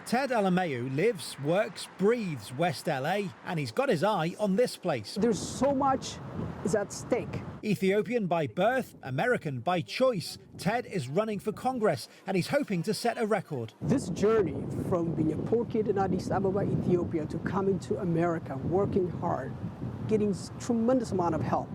Ted Alameu lives, works, breathes West LA, and he's got his eye on this place. There's so much is at stake. Ethiopian by birth, American by choice, Ted is running for Congress and he's hoping to set a record. This journey from being a poor kid in Addis Ababa, Ethiopia, to coming to America, working hard, getting tremendous amount of help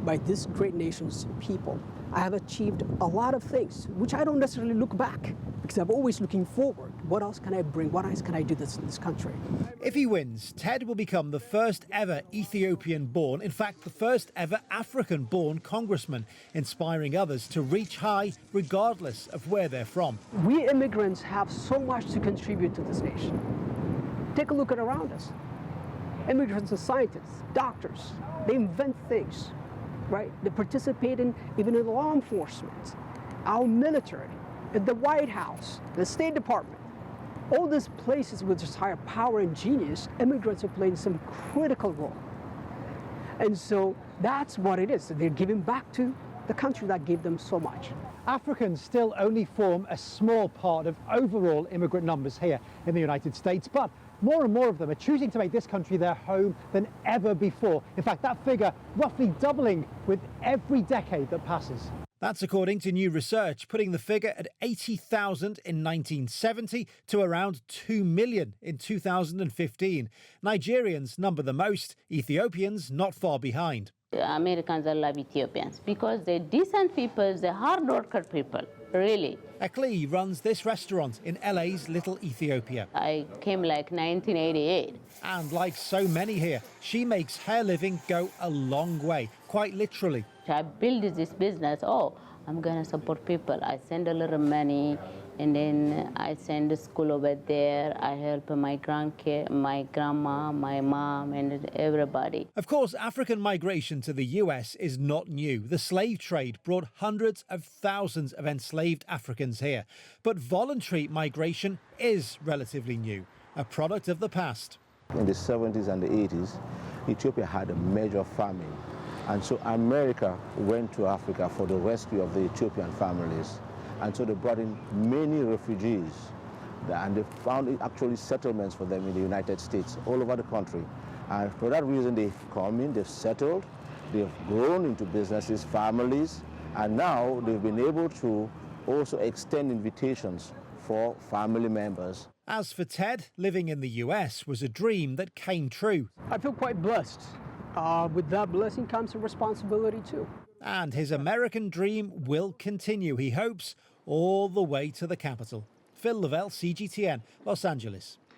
by this great nation's people. I have achieved a lot of things, which I don't necessarily look back, because I'm always looking forward. What else can I bring? What else can I do in this country? If he wins, Ted will become the first ever Ethiopian-born, in fact, the first ever African-born congressman, inspiring others to reach high regardless of where they're from. We immigrants have so much to contribute to this nation. Take a look at around us. Immigrants are scientists, doctors. They invent things, right? They participate even in law enforcement, our military, at the White House, the State Department. All these places with just higher power and genius, immigrants are playing some critical role. And so that's what it is. They're giving back to the country that gave them so much. Africans still only form a small part of overall immigrant numbers here in the United States, but more and more of them are choosing to make this country their home than ever before. In fact, that figure roughly doubling with every decade that passes. That's according to new research, putting the figure at 80,000 in 1970 to around 2 million in 2015. Nigerians number the most, Ethiopians not far behind. Americans love Ethiopians because they're decent people, they're hard worker people, really. Akli runs this restaurant in LA's Little Ethiopia. I came like 1988. And like so many here, she makes her living go a long way, quite literally. I built this business, I'm gonna support people. I send a little money and then I send a school over there. I help my grandma, my mom and everybody. Of course, African migration to the US is not new. The slave trade brought hundreds of thousands of enslaved Africans here. But voluntary migration is relatively new, a product of the past. In the 70s and the 80s, Ethiopia had a major famine. And so America went to Africa for the rescue of the Ethiopian families. And so they brought in many refugees. And they found actually settlements for them in the United States, all over the country. And for that reason, they've come in, they've settled, they've grown into businesses, families, and now they've been able to also extend invitations for family members. As for Ted, living in the US was a dream that came true. I feel quite blessed. With that blessing comes a responsibility too. And his American dream will continue, he hopes, all the way to the capital. Phil Lavelle, CGTN, Los Angeles.